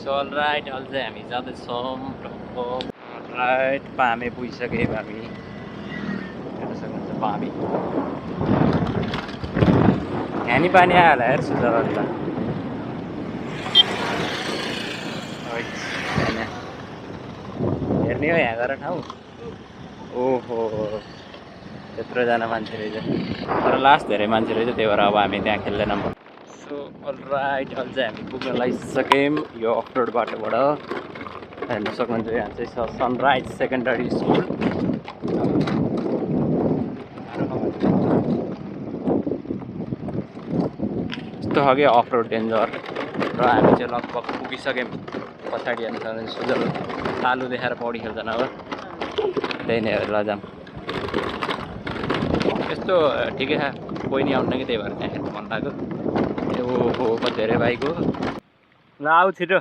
So all right अहिले चाहिँ हामी जाँदैछौँ राइट पामे पुगिसक्यौँ हामी हेर्न सक्नुहुन्छ पामी यहाँ नि पानी आयो होला हेर्छु जरा ल हेर्ने हो यहाँ गएर ठाउँ ओहो त्यत्रोजना मान्छे रहेछ तर लास्ट धेरै मान्छे रहेछ त्यही भएर अब हामी त्यहाँ खेल्दैनौँ सो अलराइट अहिले चाहिँ हामी पुग्न लागिसक्यौँ यो अफरोड बाटोबाट हेर्न सक्नुहुन्छ यहाँ चाहिँ छ सनराइज सेकेन्डरी स्कुल यस्तो खालको अफरोड डेन्जर र हामी चाहिँ लगभग पुगिसक्यौँ पछाडि हेर्न सक्नुहुन्छ सुजल तालु देखाएर पौडी खेल्छन् अब त्यही नै हो लजाम यस्तो ठिकै छ कोही नि आउनु कि त्यही भएर त्यहाँ हेर्नु मन लाग्यो ओहो कति धेरै बाइक हो ल आऊ छिटो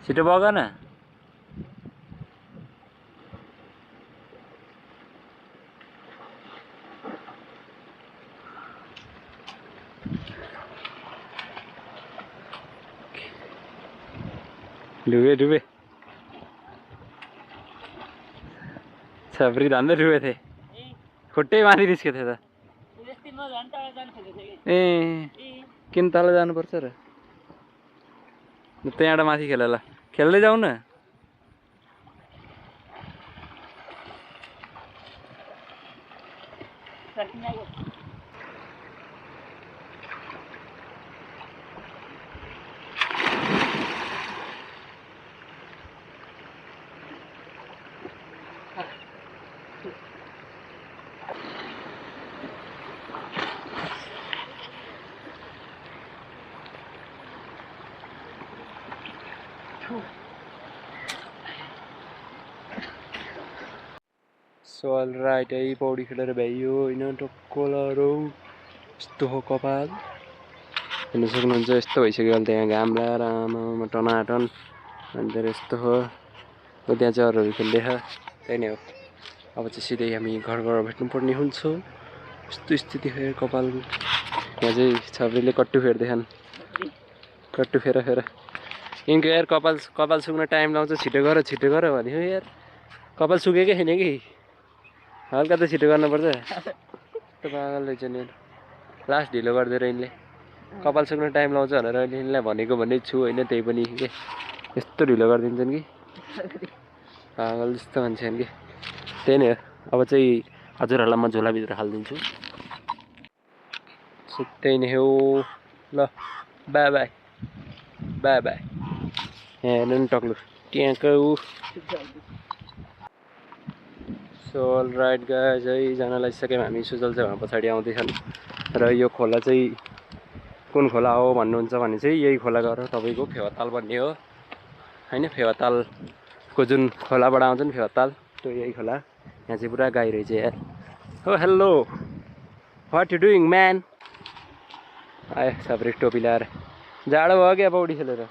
छिटो बग न डुबे डुबे छाब्री धान्दै डुबे थिएँ खुट्टै माथि निस्केको थियो त ए किन तल जानुपर्छ र त्यहाँबाट माथि खेल ल खेल्दै जाऊ न सो अलराइट है पौडी खेलेर भ्याइयो होइन टक्कोलरो यस्तो हो कपाल हेर्न सक्नुहुन्छ यस्तो भइसक्यो अहिले त्यहाँ घाम लगाएर आमामा टनाटन अनि धेरै यस्तो हो त्यहाँ चाहिँ अरूहरू खेल्दैछ त्यही नै हो अब चाहिँ सिधै हामी घर भेट्नुपर्ने हुन्छ यस्तो स्थिति हो कपालको यहाँ चाहिँ छाब्रीले कट्टु फेर्दैछन् कट्टु फेर यिनको यार कपाल सुक्न टाइम लाउँछ छिटो गर भन्यो यार कपाल सुकेकै छैन कि हल्का त छिटो गर्नुपर्छ पागल रहेछ नि लास्ट ढिलो गरिदिएर यिनले कपाल सुक्न टाइम लाउँछ भनेर अहिले यिनलाई भनेको भन्ने छु होइन त्यही पनि के यस्तो ढिलो गरिदिन्छन् कि पागल जस्तो मान्छेन् कि त्यही नै हो अब चाहिँ हजुरहरूलाई म झोलाभित्र हालिदिन्छु त्यही नै हो ल बाई बाई बाई बाई यहाँ हेर्नु नि टक्लु त्यहाँको सो अलराइट गाइज है जान लागिसक्यौँ हामी सुजल चाहिँ उहाँ पछाडि आउँदैछन् र यो खोला चाहिँ कुन खोला हो भन्नुहुन्छ भने चाहिँ यही खोला गएर तपाईँको फेवाताल भन्ने हो होइन फेवातालको जुन खोलाबाट आउँछ नि फेवाताल त्यो यही खोला यहाँ चाहिँ पुरा गाई रहेछ यार हो hello what you doing man आयो सबरे टोपी लगाएर जाडो भयो क्या पौडी खेलेर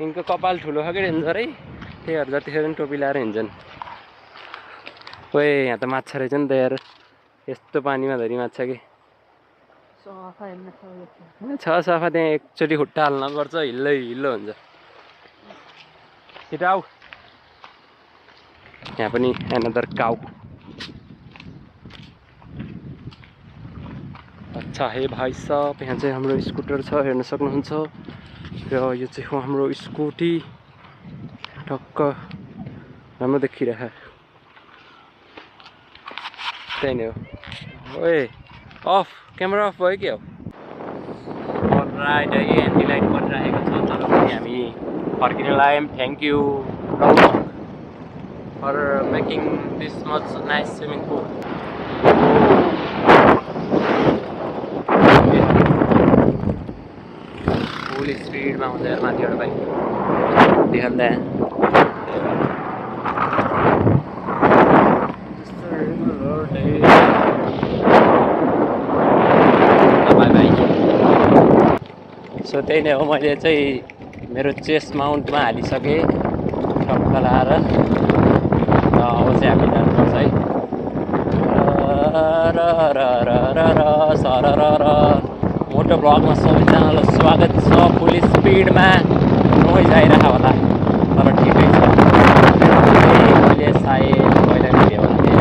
यिनको कपाल ठुलो छ कि डेन्जर है त्यही भएर जतिखेर पनि टोपी लगाएर हिँड्छन् ओए यहाँ त माछा रहेछ नि त यार यस्तो पानीमा धरि माछा कि छ सफा त्यहाँ एकचोटि खुट्टा हाल्न पर्छ हिल्लो हुन्छ छिटो आऊ यहाँ पनि एनदर काउ अच्छा है भाइ साहब यहाँ चाहिँ हाम्रो स्कुटर छ हेर्न सक्नुहुन्छ र यो चाहिँ हो हाम्रो स्कुटी ठक्क राम्रो देखिरहेको त्यही नै हो ओए अफ क्यामेरा अफ भयो क्या हो राइट है एन्टी लाइट परिरहेको छ तर पनि हामी फर्किन लाग्यौँ thank you for making this much nice swimming pool full स्पिडमा आउँछ यार माथिबाट बाइक देखाउँदा सो त्यही नै हो मैले चाहिँ मेरो चेस्ट माउन्टमा हालिसकेँ टक्क लाएर अब चाहिँ हामी जानुपर्छ है मोटो ब्लगमा सबैजनालाई स्वागत छ। फुल स्पिडमा नोइज आइरहेको होला तर ठिकै छ। मैले सायद पहिला भिडियो बनाएँ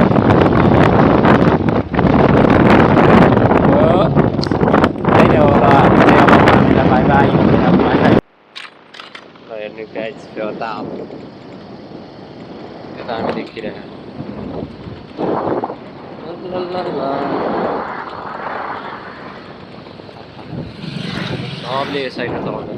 होला। By by. हेर्नु गाइस यता हामी देखिरहेको सबले यो साइडमा चलाउँछ।